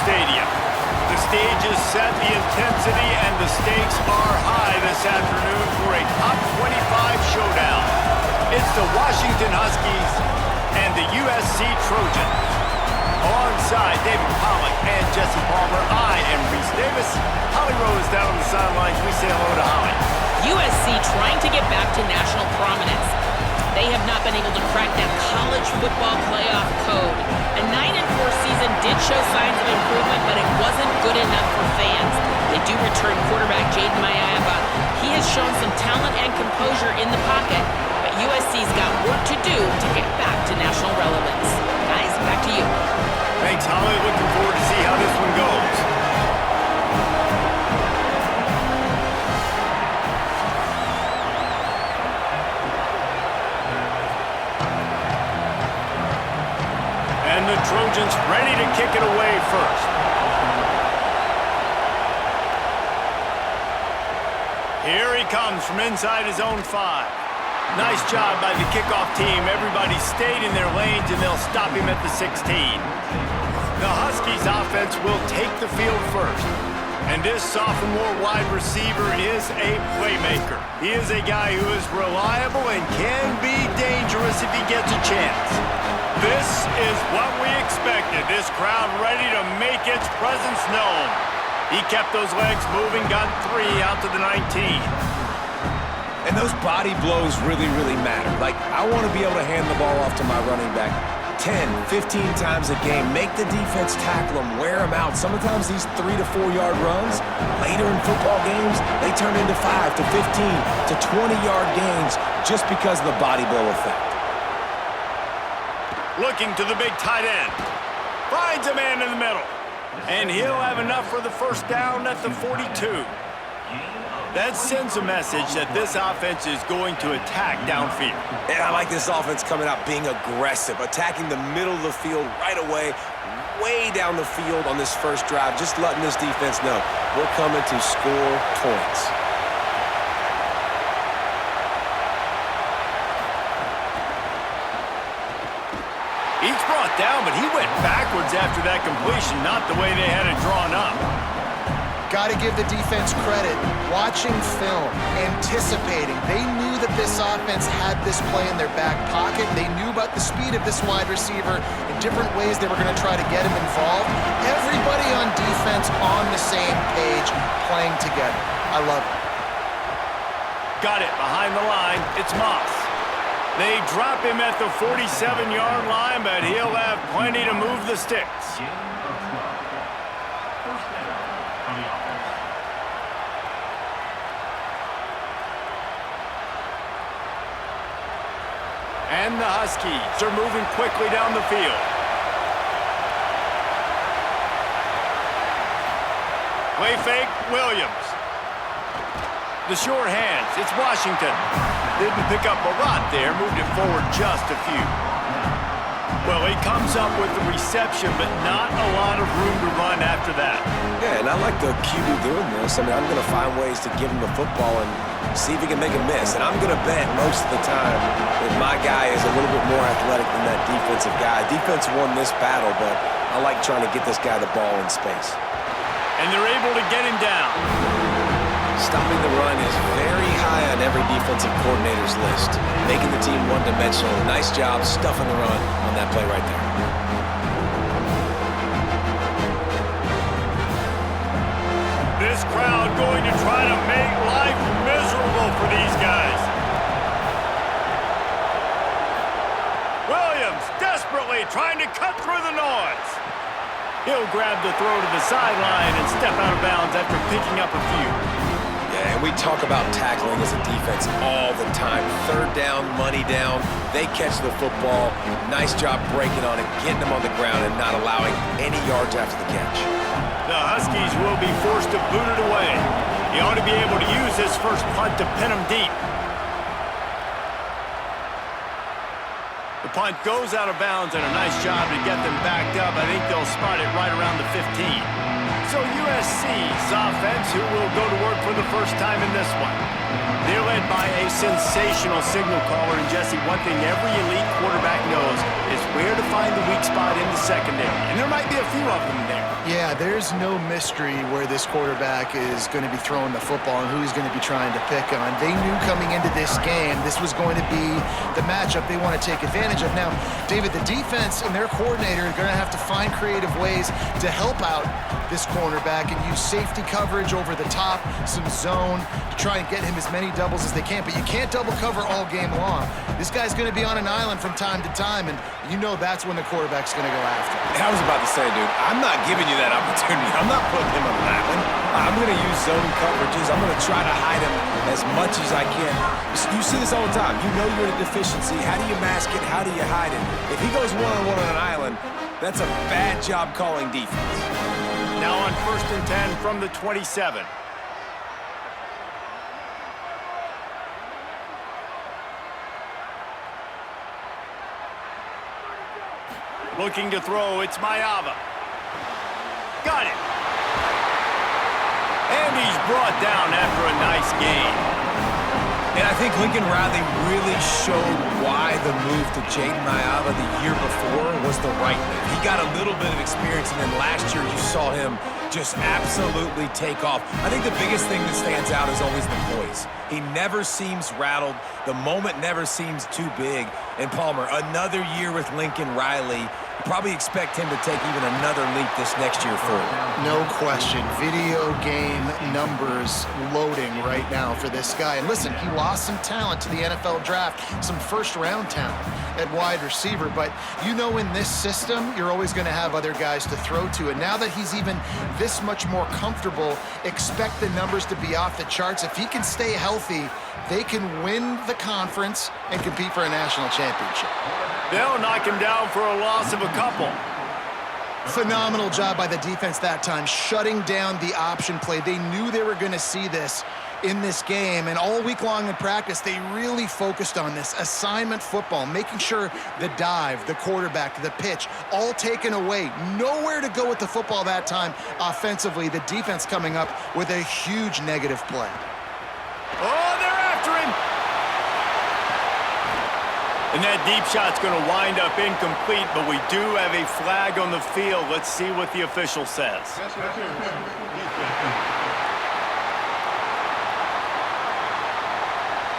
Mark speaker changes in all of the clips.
Speaker 1: Stadium. The stage is set, the intensity and the stakes are high this afternoon for a top 25 showdown. It's the Washington Huskies and the USC Trojans. Alongside David Pollack and Jesse Palmer, I am Reese Davis. Holly Rowe is down on the sidelines. We say hello to Holly.
Speaker 2: USC trying to get back to national prominence. They have not been able to crack that college football playoff code. A 9-4 season did show signs of improvement, but it wasn't good enough for fans. They do return quarterback Jaden Mayaba. He has shown some talent and composure in the pocket, but USC's got work to do to get back to national relevance. Guys, back to you.
Speaker 1: Thanks, Holly. Looking forward to see how this one goes. And the Trojans ready to kick it away first. Here he comes from inside his own 5. Nice job by the kickoff team. Everybody stayed in their lanes, and they'll stop him at the 16. The Huskies offense will take the field first. And this sophomore wide receiver is a playmaker. He is a guy who is reliable and can be dangerous if he gets a chance. This is what we expected. This crowd ready to make its presence known. He kept those legs moving, got 3 out to the 19.
Speaker 3: And those body blows really, really matter. Like, I want to be able to hand the ball off to my running back 10, 15 times a game. Make the defense tackle him, wear him out. Sometimes these 3 to 4 yard runs, later in football games, they turn into 5 to 15 to 20-yard gains just because of the body blow effect.
Speaker 1: Looking to the big tight end. Finds a man in the middle. And he'll have enough for the first down at the 42. That sends a message that this offense is going to attack downfield.
Speaker 3: And I like this offense coming out being aggressive, attacking the middle of the field right away, way down the field on this first drive, just letting this defense know we're coming to score points.
Speaker 1: He's brought down, but he went backwards after that completion, not the way they had it drawn up.
Speaker 4: Got to give the defense credit. Watching film, anticipating. They knew that this offense had this play in their back pocket. They knew about the speed of this wide receiver in different ways they were going to try to get him involved. Everybody on defense on the same page, playing together. I love it.
Speaker 1: Got it behind the line. It's Moss. They drop him at the 47-yard line, but he'll have plenty to move the sticks. And the Huskies are moving quickly down the field. Play fake, Williams. The short hands, it's Washington. Didn't pick up a lot there, moved it forward just a few. Well, he comes up with the reception, but not a lot of room to run after that.
Speaker 3: Yeah, and I like the QB doing this. I mean, I'm going to find ways to give him the football and see if he can make a miss. And I'm going to bet most of the time that my guy is a little bit more athletic than that defensive guy. Defense won this battle, but I like trying to get this guy the ball in space.
Speaker 1: And they're able to get him down.
Speaker 3: Stopping the run is very high on every defensive coordinator's list. Making the team one-dimensional. Nice job stuffing the run on that play right there.
Speaker 1: This crowd going to try to make life miserable for these guys. Williams desperately trying to cut through the noise. He'll grab the throw to the sideline and step out of bounds after picking up a few.
Speaker 3: Yeah, and we talk about tackling as a defense all the time. Third down, money down. They catch the football. Nice job breaking on it, getting them on the ground, and not allowing any yards after the catch.
Speaker 1: The Huskies will be forced to boot it away. He ought to be able to use his first punt to pin him deep. The punt goes out of bounds, and a nice job to get them backed up. I think they'll spot it right around the 15. So USC's offense, who will go to work for the first time in this one. They're led by a sensational signal caller, and Jesse, one thing every elite quarterback knows is where to find the weak spot in the secondary, and there might be a few of them there.
Speaker 4: Yeah, there's no mystery where this quarterback is going to be throwing the football and who he's going to be trying to pick on. They knew coming into this game this was going to be the matchup they want to take advantage of. Now, David, the defense and their coordinator are going to have to find creative ways to help out this cornerback and use safety coverage over the top, some zone, to try and get him as many doubles as they can. But you can't double cover all game long. This guy's going to be on an island from time to time, and you know that's when the quarterback's going to go after him.
Speaker 3: I was about to say, dude, I'm not giving you that opportunity. I'm not putting him on an island. I'm going to use zone coverages. I'm going to try to hide him as much as I can. You see this all the time. You know you're in a deficiency. How do you mask it? How do you hide it? If he goes one-on-one on an island, that's a bad job calling defense.
Speaker 1: Now on 1st and 10 from the 27. Looking to throw, it's Mayava. Got it. And he's brought down after a nice gain.
Speaker 3: And I think Lincoln Riley really showed why the move to Jaden Mayava the year before was the right move. He got a little bit of experience, and then last year you saw him just absolutely take off. I think the biggest thing that stands out is always the poise. He never seems rattled. The moment never seems too big. And Palmer, another year with Lincoln Riley. You probably expect him to take even another leap this next year forward.
Speaker 4: No question. Video game numbers loading right now for this guy. And listen, he lost some talent to the NFL draft, some first-round talent at wide receiver. But you know in this system, you're always going to have other guys to throw to. And now that he's even this much more comfortable, expect the numbers to be off the charts. If he can stay healthy, they can win the conference and compete for a national championship.
Speaker 1: They'll knock him down for a loss of a couple.
Speaker 4: Phenomenal job by the defense that time, shutting down the option play. They knew they were going to see this in this game, and all week long in practice, they really focused on this assignment football, making sure the dive, the quarterback, the pitch, all taken away. Nowhere to go with the football that time offensively. The defense coming up with a huge negative play.
Speaker 1: Oh, they're after him. And that deep shot's going to wind up incomplete, but we do have a flag on the field. Let's see what the official says.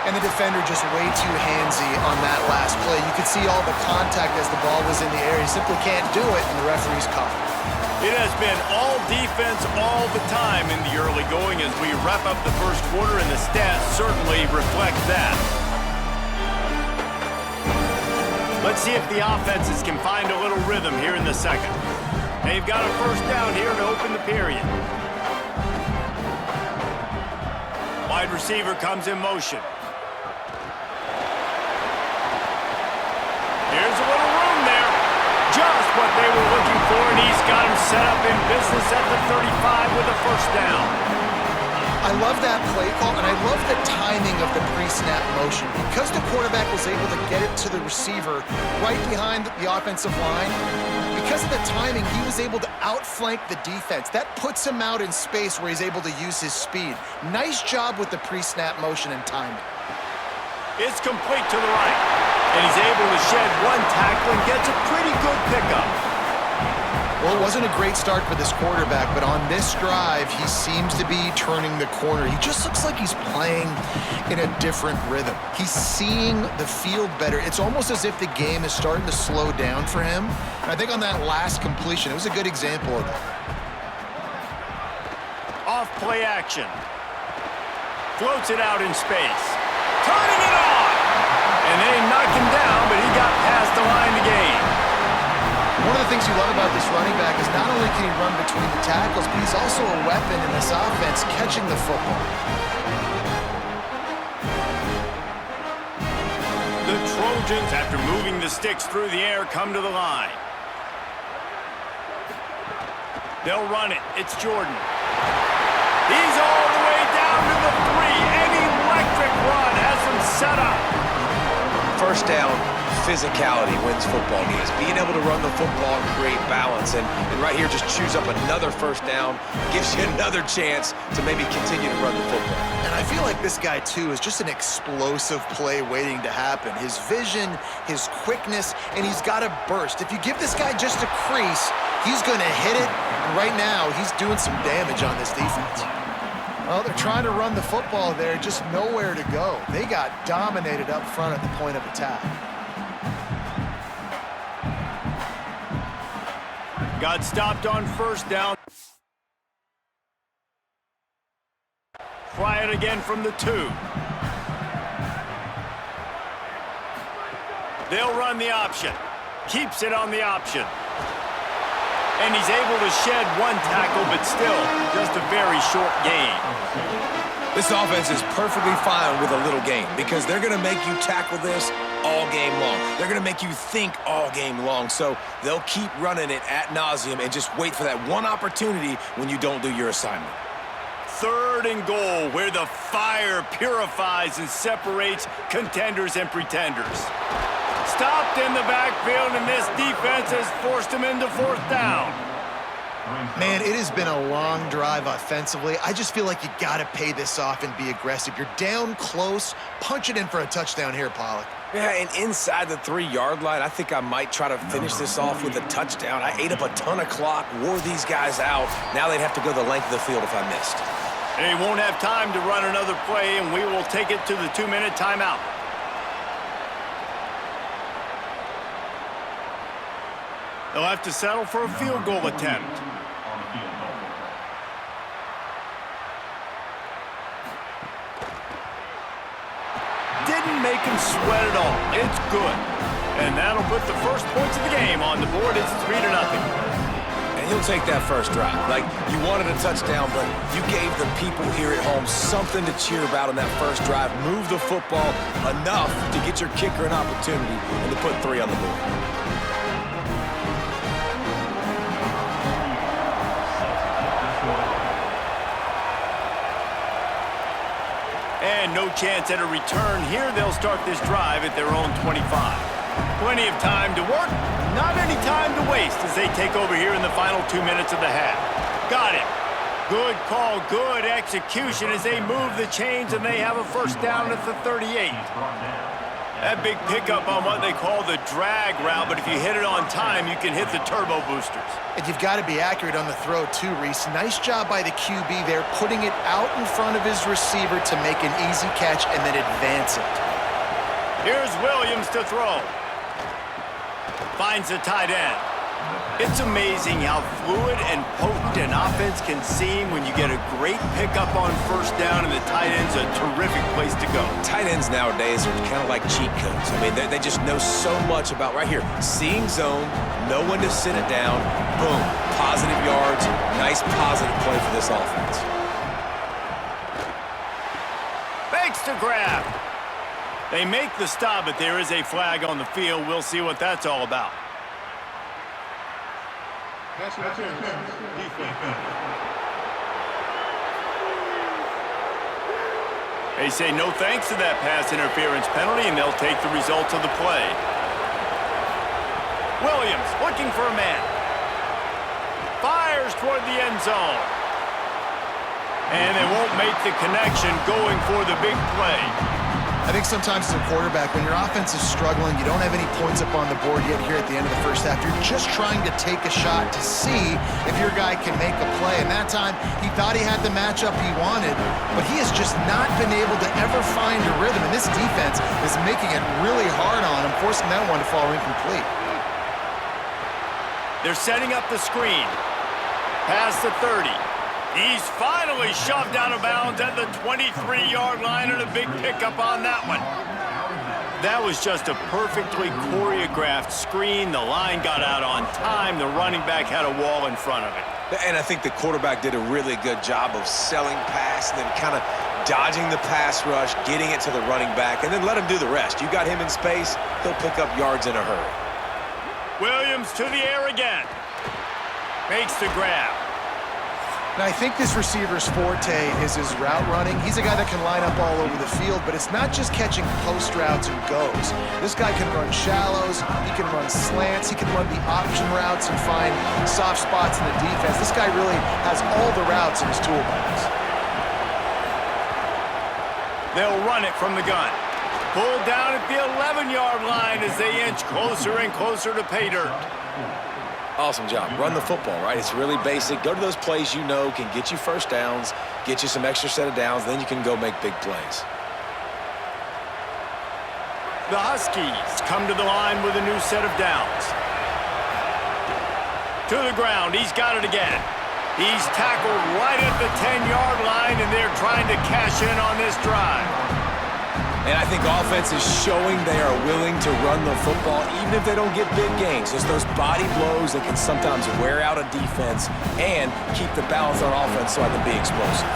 Speaker 4: And the defender just way too handsy on that last play. You could see all the contact as the ball was in the air. He simply can't do it, and the referee's caught.
Speaker 1: It has been all defense all the time in the early going as we wrap up the first quarter, and the stats certainly reflect that. Let's see if the offenses can find a little rhythm here in the second. They've got a first down here to open the period. Wide receiver comes in motion. Here's a little room there. Just what they were looking for, and he's got him set up in business at the 35 with a first down.
Speaker 4: I love that play call, and I love the timing of the pre-snap motion. Because the quarterback was able to get it to the receiver right behind the offensive line, because of the timing, he was able to outflank the defense. That puts him out in space where he's able to use his speed. Nice job with the pre-snap motion and timing.
Speaker 1: It's complete to the right, and he's able to shed one tackle and gets a pretty good pickup.
Speaker 4: Well, it wasn't a great start for this quarterback, but on this drive, he seems to be turning the corner. He just looks like he's playing in a different rhythm. He's seeing the field better. It's almost as if the game is starting to slow down for him. And I think on that last completion, it was a good example of that.
Speaker 1: Off play action. Floats it out in space. Turning it on! And they knocked him down, but he got past the line to gain.
Speaker 4: One of the things you love about this running back is not only can he run between the tackles, but he's also a weapon in this offense, catching the football.
Speaker 1: The Trojans, after moving the sticks through the air, come to the line. They'll run it. It's Jordan. He's all the way down to the 3. An electric run has him set up.
Speaker 3: First down, physicality wins football games. Being able to run the football and create balance. And right here, just choose up another first down, gives you another chance to maybe continue to run the football.
Speaker 4: And I feel like this guy, too, is just an explosive play waiting to happen. His vision, his quickness, and he's got a burst. If you give this guy just a crease, he's going to hit it. And right now, he's doing some damage on this defense. Well, they're trying to run the football there, just nowhere to go. They got dominated up front at the point of attack.
Speaker 1: Got stopped on first down. Try it again from the 2. They'll run the option. Keeps it on the option. And he's able to shed one tackle, but still just a very short gain.
Speaker 3: This offense is perfectly fine with a little gain because they're going to make you tackle this all game long. They're going to make you think all game long. So they'll keep running it ad nauseum and just wait for that one opportunity when you don't do your assignment.
Speaker 1: 3rd and goal, where the fire purifies and separates contenders and pretenders. Stopped in the backfield, and this defense has forced him into 4th down.
Speaker 4: Man, it has been a long drive offensively. I just feel like you got to pay this off and be aggressive. You're down close. Punch it in for a touchdown here, Pollock.
Speaker 3: Yeah, and inside the 3-yard line, I think I might try to finish this off with a touchdown. I ate up a ton of clock, wore these guys out. Now they'd have to go the length of the field if I missed.
Speaker 1: They won't have time to run another play, and we will take it to the 2-minute timeout. They'll have to settle for a field goal attempt. Didn't make him sweat at all. It's good. And that'll put the first points of the game on the board. It's 3-0.
Speaker 3: And he'll take that first drive. Like, you wanted a touchdown, but you gave the people here at home something to cheer about on that first drive. Move the football enough to get your kicker an opportunity and to put 3 on the board.
Speaker 1: And no chance at a return here. They'll start this drive at their own 25. Plenty of time to work, not any time to waste as they take over here in the final 2 minutes of the half. Got it. Good call, good execution as they move the chains and they have a first down at the 38. That big pickup on what they call the drag route, but if you hit it on time, you can hit the turbo boosters.
Speaker 4: And you've got to be accurate on the throw too, Reese. Nice job by the QB there, putting it out in front of his receiver to make an easy catch and then advance it.
Speaker 1: Here's Williams to throw. Finds the tight end. It's amazing how fluid and potent an offense can seem when you get a great pickup on first down, and the tight end's a terrific place to go.
Speaker 3: Tight ends nowadays are kind of like cheat codes. I mean, they just know so much about, right here, seeing zone, know when to sit it down, boom, positive yards, nice positive play for this offense.
Speaker 1: Fakes to grab. They make the stop, but there is a flag on the field. We'll see what that's all about. They say no thanks to that pass interference penalty, and they'll take the results of the play. Williams looking for a man. Fires toward the end zone. And they won't make the connection going for the big play.
Speaker 4: I think sometimes as a quarterback, when your offense is struggling, you don't have any points up on the board yet here at the end of the first half. You're just trying to take a shot to see if your guy can make a play. And that time, he thought he had the matchup he wanted, but he has just not been able to ever find a rhythm. And this defense is making it really hard on him, forcing that one to fall incomplete.
Speaker 1: They're setting up the screen. Past the 30. He's finally shoved out of bounds at the 23-yard line, and a big pickup on that one. That was just a perfectly choreographed screen. The line got out on time. The running back had a wall in front of it.
Speaker 3: And I think the quarterback did a really good job of selling pass and then kind of dodging the pass rush, getting it to the running back, and then let him do the rest. You got him in space, he'll pick up yards in a hurry.
Speaker 1: Williams to the air again. Makes the grab.
Speaker 4: Now, I think this receiver's forte is his route running. He's a guy that can line up all over the field, but it's not just catching post routes and goes. This guy can run shallows, he can run slants, he can run the option routes and find soft spots in the defense. This guy really has all the routes in his toolbox.
Speaker 1: They'll run it from the gun. Pulled down at the 11-yard line as they inch closer and closer to pay dirt.
Speaker 3: Awesome job. Run the football, right? It's really basic. Go to those plays you know can get you first downs, get you some extra set of downs, then you can go make big plays.
Speaker 1: The Huskies come to the line with a new set of downs. To the ground. He's got it again. He's tackled right at the 10-yard line, and they're trying to cash in on this drive.
Speaker 3: And I think offense is showing they are willing to run the football even if they don't get big gains. Just those body blows that can sometimes wear out a defense and keep the balance on offense so I can be explosive.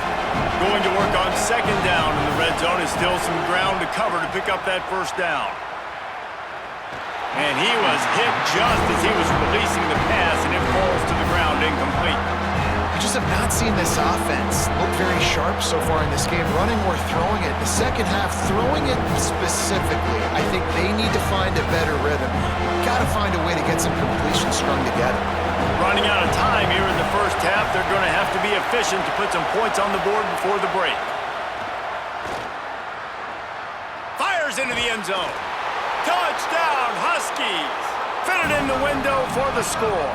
Speaker 1: Going to work on second down in the red zone is still some ground to cover to pick up that first down. And he was hit just as he was releasing the pass, and it falls to the ground incomplete.
Speaker 4: We just have not seen this offense look very sharp so far in this game, running or throwing it. The second half, throwing it specifically, I think they need to find a better rhythm. Got to find a way to get some completions strung together.
Speaker 1: Running out of time here in the first half, they're going to have to be efficient to put some points on the board before the break. Fires into the end zone. Touchdown, Huskies! Fitted in the window for the score.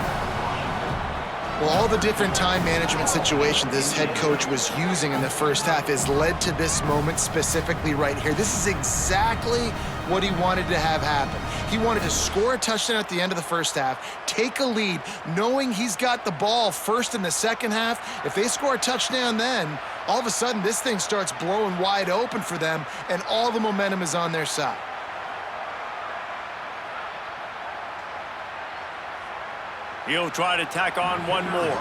Speaker 4: Well, all the different time management situations this head coach was using in the first half has led to this moment specifically right here. This is exactly what he wanted to have happen. He wanted to score a touchdown at the end of the first half, take a lead, knowing he's got the ball first in the second half. If they score a touchdown then, all of a sudden this thing starts blowing wide open for them, and all the momentum is on their side.
Speaker 1: He'll try to tack on one more.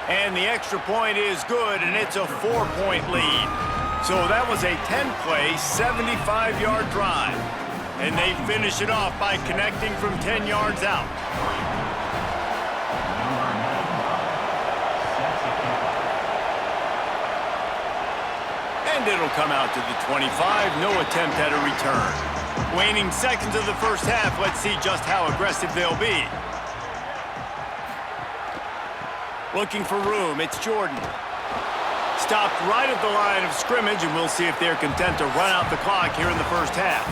Speaker 1: And the extra point is good, and it's a 4-point lead. So that was a 10-play, 75-yard drive. And they finish it off by connecting from 10 yards out. And it'll come out to the 25. No attempt at a return. Waning seconds of the first half. Let's see just how aggressive they'll be. Looking for room. It's Jordan. Stopped right at the line of scrimmage, and we'll see if they're content to run out the clock here in the first half.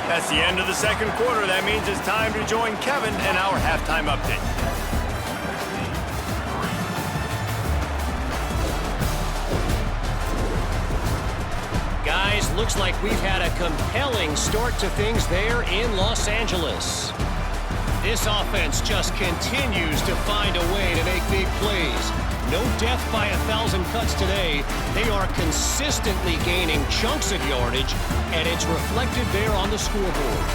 Speaker 1: That's the end of the second quarter. That means it's time to join Kevin and our halftime update.
Speaker 5: Guys, looks like we've had a compelling start to things there in Los Angeles. This offense just continues to find a way to make big plays. No death by 1,000 cuts today. They are consistently gaining chunks of yardage, and it's reflected there on the scoreboard.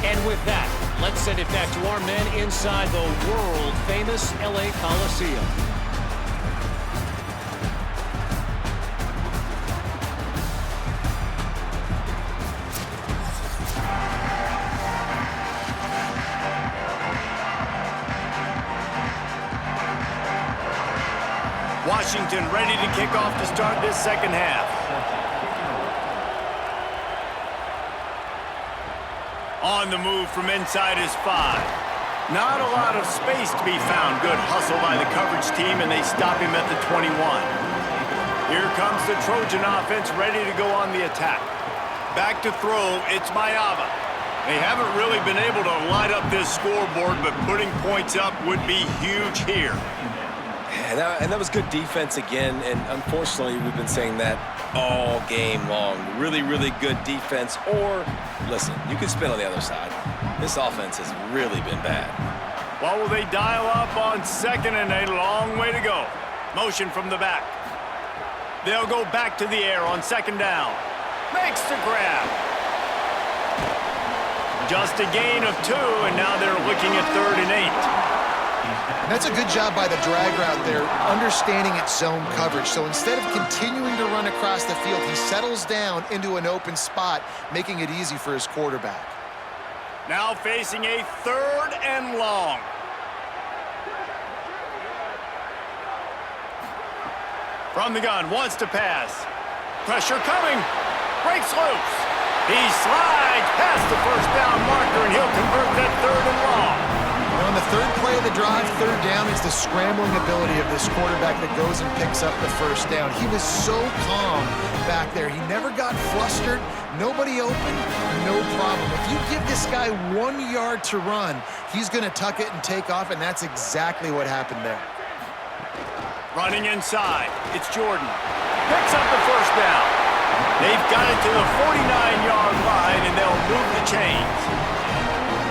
Speaker 5: And with that, let's send it back to our men inside the world-famous LA Coliseum.
Speaker 1: Washington ready to kick off to start this second half. On the move from inside his 5. Not a lot of space to be found. Good hustle by the coverage team, and they stop him at the 21. Here comes the Trojan offense ready to go on the attack. Back to throw, it's Mayava. They haven't really been able to light up this scoreboard, but putting points up would be huge here.
Speaker 3: And that was good defense again, and unfortunately, we've been saying that all game long. Really, really good defense, or, listen, you can spin on the other side. This offense has really been bad.
Speaker 1: Well, will they dial up on second, and a long way to go. Motion from the back. They'll go back to the air on second down. Makes the grab. Just a gain of 2, and now they're looking at 3rd and 8.
Speaker 4: That's a good job by the drag route there, understanding its zone coverage. So instead of continuing to run across the field, he settles down into an open spot, making it easy for his quarterback.
Speaker 1: Now facing a 3rd and long. From the gun, wants to pass. Pressure coming. Breaks loose. He slides past the first down marker, and he'll convert that 3rd and long.
Speaker 4: On the 3rd play of the drive, 3rd down, is the scrambling ability of this quarterback that goes and picks up the first down. He was so calm back there. He never got flustered. Nobody open, no problem. If you give this guy 1 yard to run, he's going to tuck it and take off, and that's exactly what happened there.
Speaker 1: Running inside, it's Jordan. Picks up the first down. They've got it to the 49-yard line, and they'll move the chains.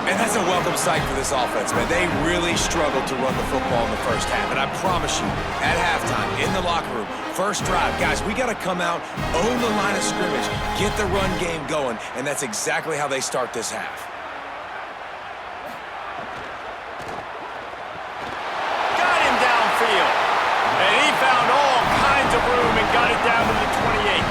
Speaker 3: And that's a welcome sight for this offense, man. They really struggled to run the football in the first half. And I promise you, at halftime, in the locker room, first drive, guys, we got to come out, own the line of scrimmage, get the run game going, and that's exactly how they start this half.
Speaker 1: Got him downfield. And he found all kinds of room and got it down to the 28.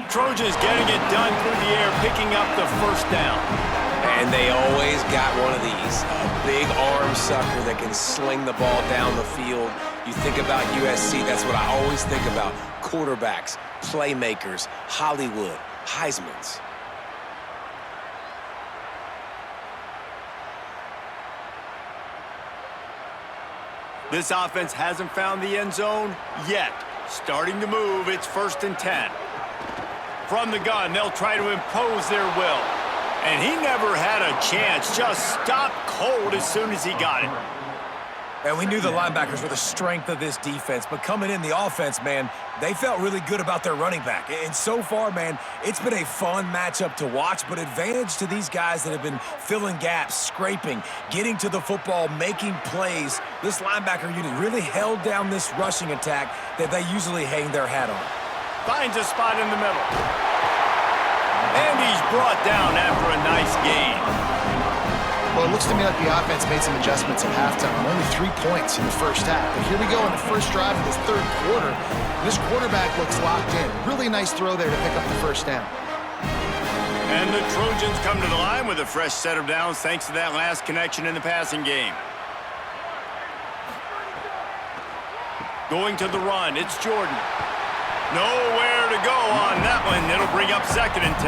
Speaker 1: Trojans getting it done through the air, picking up the first down.
Speaker 3: And they always got one of these, a big arm sucker that can sling the ball down the field. You think about USC, that's what I always think about. Quarterbacks, playmakers, Hollywood, Heismans.
Speaker 1: This offense hasn't found the end zone yet. Starting to move, it's 1st and 10. From the gun, they'll try to impose their will. And he never had a chance, just stopped cold as soon as he got it.
Speaker 3: And we knew the linebackers were the strength of this defense, but coming in the offense, man, they felt really good about their running back. And so far, man, it's been a fun matchup to watch, but advantage to these guys that have been filling gaps, scraping, getting to the football, making plays. This linebacker unit really held down this rushing attack that they usually hang their hat on.
Speaker 1: Finds a spot in the middle. And he's brought down after a nice gain.
Speaker 4: Well, it looks to me like the offense made some adjustments at halftime. Only 3 points in the first half. But here we go in the first drive of this 3rd quarter. This quarterback looks locked in. Really nice throw there to pick up the first down.
Speaker 1: And the Trojans come to the line with a fresh set of downs thanks to that last connection in the passing game. Going to the run, it's Jordan. Nowhere to go on that one. It'll bring up 2nd and 10.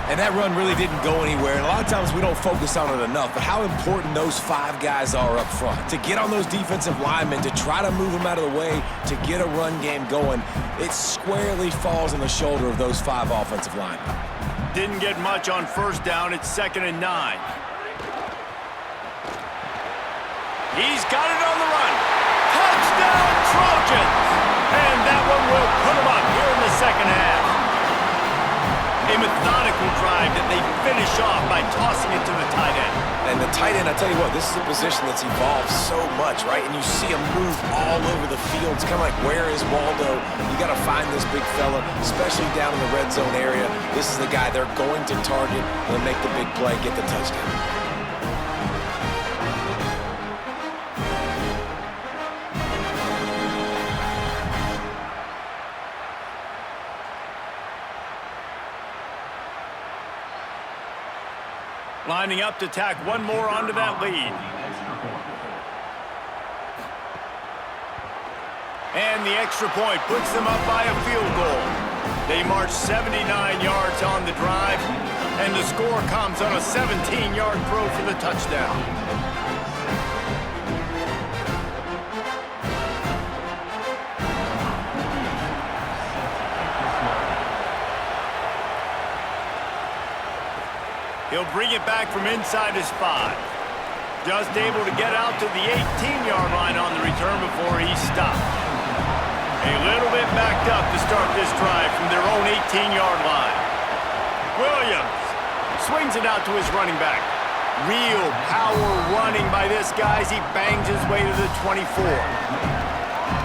Speaker 3: And that run really didn't go anywhere. And a lot of times we don't focus on it enough, but how important those 5 guys are up front. To get on those defensive linemen, to try to move them out of the way, to get a run game going, it squarely falls on the shoulder of those 5 offensive linemen.
Speaker 1: Didn't get much on first down. It's 2nd and 9. He's got it on the run. Touchdown, Trojans! And that one will put them up here in the second half. A methodical drive that they finish off by tossing it to the tight end.
Speaker 3: And the tight end, I tell you what, this is a position that's evolved so much, right? And you see him move all over the field. It's kind of like, where is Waldo? You got to find this big fella, especially down in the red zone area. This is the guy they're going to target and make the big play, get the touchdown.
Speaker 1: Lining up to tack one more onto that lead. And the extra point puts them up by a field goal. They march 79 yards on the drive, and the score comes on a 17-yard throw for the touchdown. He'll bring it back from inside his 5. Just able to get out to the 18-yard line on the return before he stopped. A little bit backed up to start this drive from their own 18-yard line. Williams swings it out to his running back. Real power running by this guy as he bangs his way to the 24.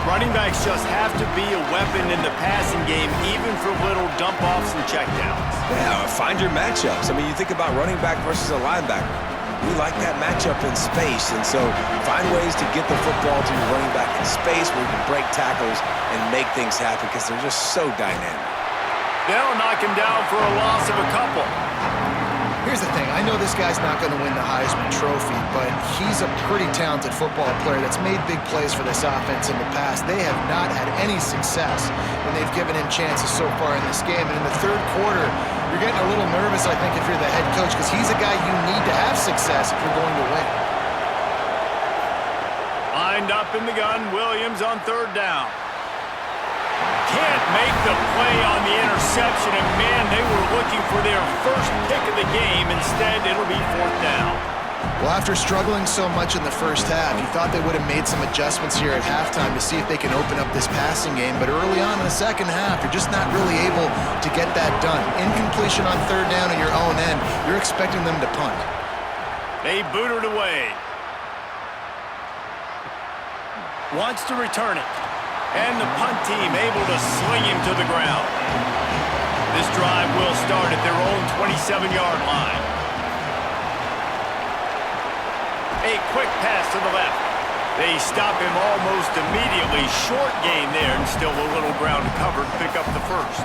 Speaker 1: Running backs just have to be a weapon in the passing game, even for little dump-offs and checkdowns.
Speaker 3: Yeah, find your matchups. I mean, you think about running back versus a linebacker. We like that matchup in space, and so find ways to get the football to your running back in space where you can break tackles and make things happen because they're just so dynamic.
Speaker 1: They'll knock him down for a loss of a couple.
Speaker 4: Here's the thing. I know this guy's not going to win the Heisman Trophy, but he's a pretty talented football player that's made big plays for this offense in the past. They have not had any success when they've given him chances so far in this game. And in the third quarter, you're getting a little nervous, I think, if you're the head coach, because he's a guy you need to have success if you're going to win.
Speaker 1: Lined up in the gun, Williams on third down. Can't make the play on the interception, and man, they were looking for their first pick of the game. Instead, it'll be fourth down.
Speaker 4: Well, after struggling so much in the first half, you thought they would have made some adjustments here at halftime to see if they can open up this passing game. But early on in the second half, you're just not really able to get that done. Incompletion on third down in your own end, you're expecting them to punt.
Speaker 1: They boot it away. Wants to return it. And the punt team able to sling him to the ground. This drive will start at their own 27-yard line. A quick pass to the left. They stop him almost immediately. Short gain there, and still a little ground to cover to pick up the first.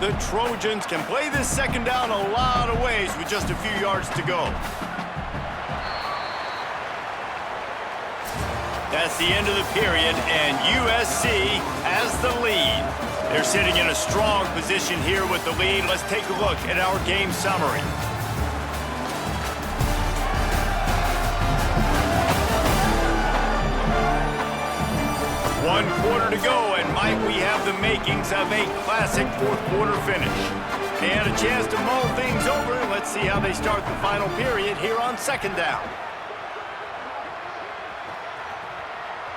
Speaker 1: The Trojans can play this second down a lot of ways with just a few yards to go. That's the end of the period, and USC has the lead. They're sitting in a strong position here with the lead. Let's take a look at our game summary. One quarter to go, and might we have the makings of a classic fourth quarter finish. And a chance to mull things over. Let's see how they start the final period here on second down.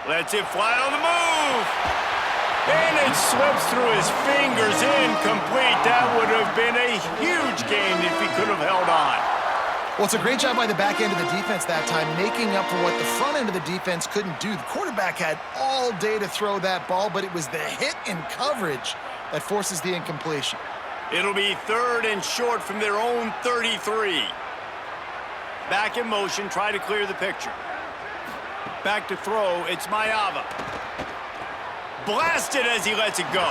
Speaker 1: Lets it fly on the move. And it slips through his fingers, incomplete. That would have been a huge gain if he could have held on.
Speaker 4: Well, it's a great job by the back end of the defense that time, making up for what the front end of the defense couldn't do. The quarterback had all day to throw that ball, but it was the hit and coverage that forces the incompletion.
Speaker 1: It'll be third and short from their own 33. Back in motion, try to clear the picture. Back to throw, it's Mayava. Blasted as he lets it go.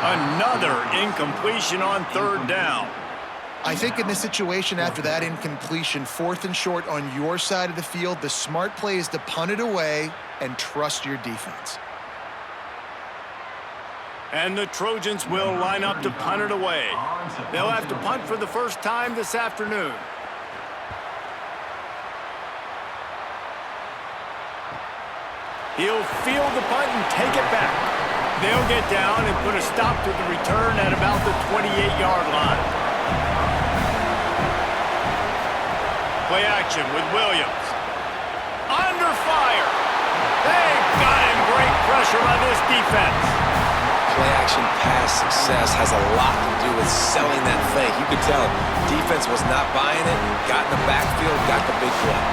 Speaker 1: Another incompletion on third down.
Speaker 4: I think in this situation, after that incompletion, fourth and short on your side of the field, the smart play is to punt it away and trust your defense.
Speaker 1: And the Trojans will line up to punt it away. They'll have to punt for the first time this afternoon. He'll field the punt and take it back. They'll get down and put a stop to the return at about the 28-yard line. Play action with Williams. Under fire. They've got him. Great pressure on this defense.
Speaker 3: Play action pass success has a lot to do with selling that fake. You could tell defense was not buying it, got in the backfield, got the big play.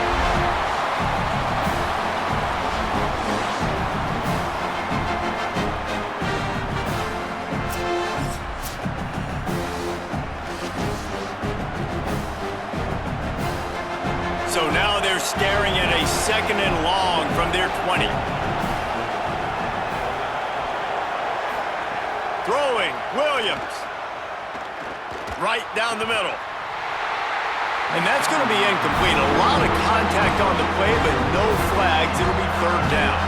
Speaker 1: So now they're staring at a second and long from their 20. Throwing, Williams. Right down the middle. And that's going to be incomplete. A lot of contact on the play, but no flags. It'll be third down.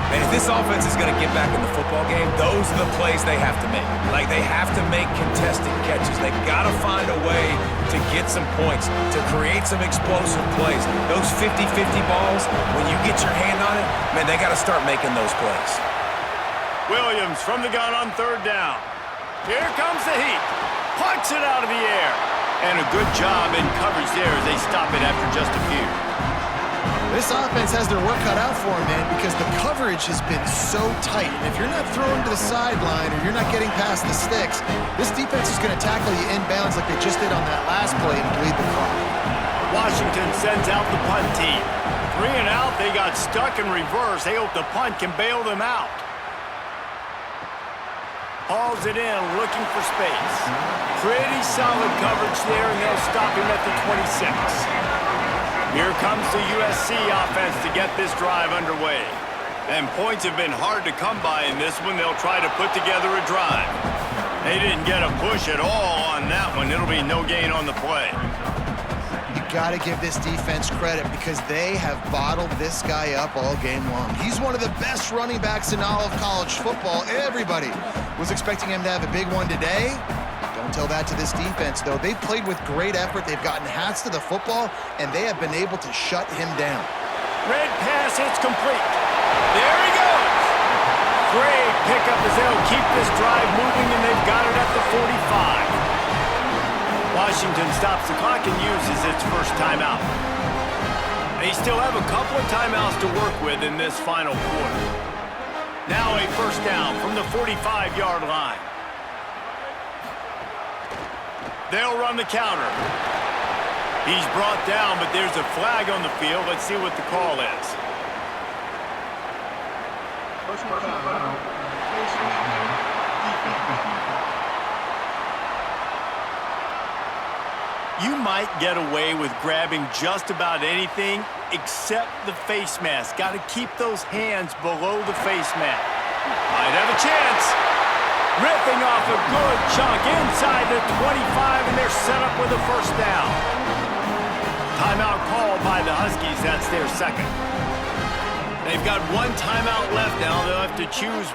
Speaker 3: And if this offense is going to get back in the football game, those are the plays they have to make. Like, they have to make contested catches. They've got to find a way to get some points, to create some explosive plays. Those 50-50 balls, when you get your hand on it, man, they got to start making those plays.
Speaker 1: Williams from the gun on third down. Here comes the heat. Punts it out of the air. And a good job in coverage there as they stop it after just a few.
Speaker 4: This offense has their work cut out for them, man, because the coverage has been so tight. And if you're not throwing to the sideline or you're not getting past the sticks, this defense is going to tackle you inbounds like they just did on that last play and bleed the clock.
Speaker 1: Washington sends out the punt team. 3 and out, they got stuck in reverse. They hope the punt can bail them out. Hauls it in, looking for space. Pretty solid coverage there, and they'll stop him at the 26. Here comes the USC offense to get this drive underway. And points have been hard to come by in this one. They'll try to put together a drive. They didn't get a push at all on that one. It'll be no gain on the play.
Speaker 4: You got to give this defense credit because they have bottled this guy up all game long. He's one of the best running backs in all of college football. Everybody was expecting him to have a big one today. Don't tell that to this defense, though. They've played with great effort. They've gotten hats to the football, and they have been able to shut him down.
Speaker 1: Red pass, it's complete. There he goes. Great pickup as they'll keep this drive moving, and they've got it at the 45. Washington stops the clock and uses its first timeout. They still have a couple of timeouts to work with in this final quarter. Now a first down from the 45-yard line. They'll run the counter. He's brought down, but there's a flag on the field. Let's see what the call is. You might get away with grabbing just about anything except the face mask. Got to keep those hands below the face mask. Might have a chance. Ripping off a good chunk inside the 25, and they're set up with a first down. Timeout called by the Huskies. That's their second. They've got one timeout left now. They'll have to choose.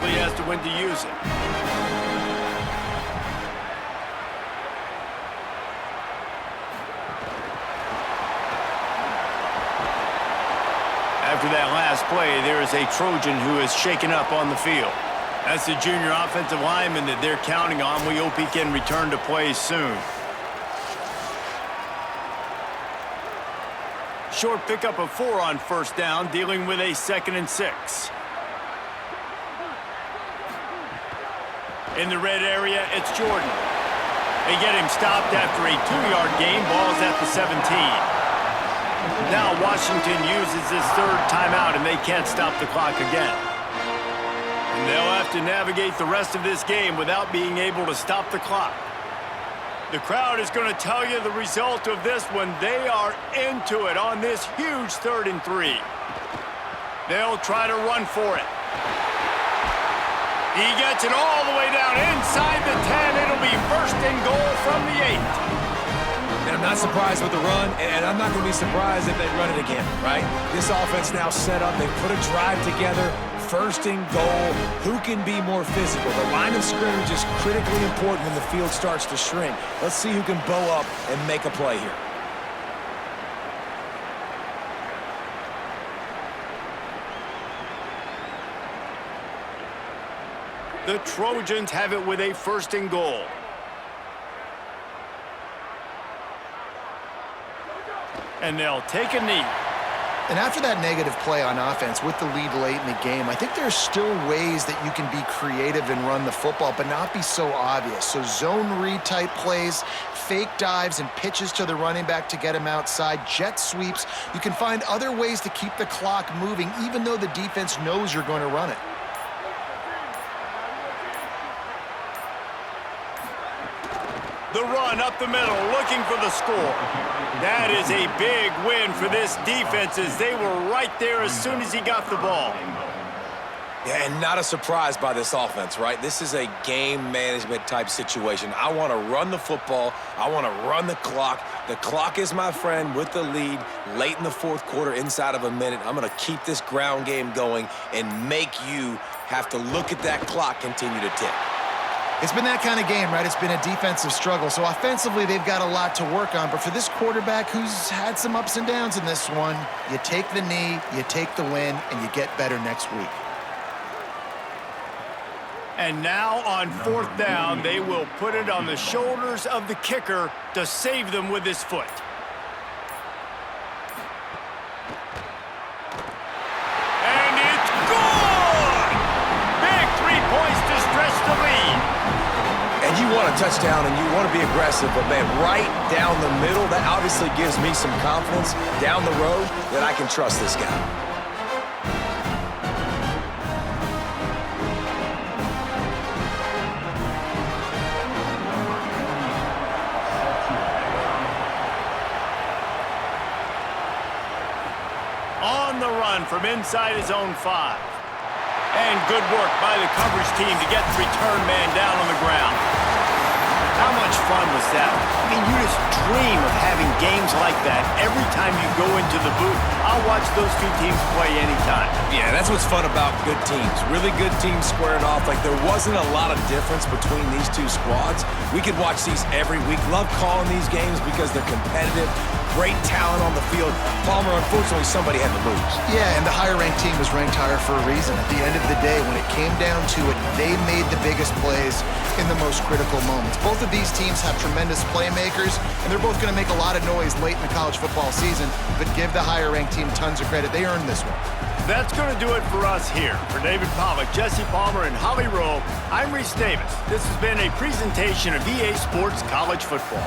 Speaker 1: He has to win to use it. After that last play, there is a Trojan who is shaken up on the field. That's the junior offensive lineman that they're counting on. We hope he can return to play soon. Short pickup of 4 on first down, dealing with a 2nd and 6. In the red area, it's Jordan. They get him stopped after a 2-yard gain. Ball's at the 17. Now Washington uses his third timeout, and they can't stop the clock again. And they'll have to navigate the rest of this game without being able to stop the clock. The crowd is going to tell you the result of this one. They are into it on this huge 3rd and 3. They'll try to run for it. He gets it all the way down inside the 10. It'll be 1st and goal from the 8.
Speaker 3: And I'm not surprised with the run, and I'm not going to be surprised if they run it again, right? This offense now set up. They put a drive together. 1st and goal. Who can be more physical? The line of scrimmage is critically important when the field starts to shrink. Let's see who can bow up and make a play here.
Speaker 1: The Trojans have it with a 1st and goal. And they'll take a knee.
Speaker 4: And after that negative play on offense with the lead late in the game, I think there's still ways that you can be creative and run the football, but not be so obvious. So zone read type plays, fake dives and pitches to the running back to get him outside, jet sweeps. You can find other ways to keep the clock moving, even though the defense knows you're going to run it.
Speaker 1: The run up the middle, looking for the score. That is a big win for this defense as they were right there as soon as he got the ball.
Speaker 3: Yeah, and not a surprise by this offense, right? This is a game management type situation. I want to run the football. I want to run the clock. The clock is my friend with the lead late in the fourth quarter, inside of a minute. I'm going to keep this ground game going and make you have to look at that clock continue to tick.
Speaker 4: It's been that kind of game, right? It's been a defensive struggle. So offensively, they've got a lot to work on. But for this quarterback who's had some ups and downs in this one, you take the knee, you take the win, and you get better next week.
Speaker 1: And now on fourth down, they will put it on the shoulders of the kicker to save them with his foot. And it's good! Big 3 points to stretch the lead.
Speaker 3: And you want a touchdown and you want to be aggressive, but man, right down the middle, that obviously gives me some confidence down the road that I can trust this guy.
Speaker 1: On the run from inside his own 5. And good work by the coverage team to get the return man down on the ground. How much fun was that? I mean, you just dream of having games like that every time you go into the booth. I'll watch those two teams play anytime.
Speaker 3: Yeah, that's what's fun about good teams. Really good teams squaring off. Like, there wasn't a lot of difference between these two squads. We could watch these every week. Love calling these games because they're competitive. Great talent on the field. Palmer, unfortunately, somebody had to lose.
Speaker 4: Yeah, and the higher-ranked team was ranked higher for a reason. At the end of the day, when it came down to it, they made the biggest plays in the most critical moments. Both of these teams have tremendous playmakers, and they're both going to make a lot of noise late in the college football season, but give the higher-ranked team tons of credit. They earned this one.
Speaker 1: That's going to do it for us here. For David Pollock, Jesse Palmer, and Holly Rowe, I'm Reese Davis. This has been a presentation of EA Sports College Football.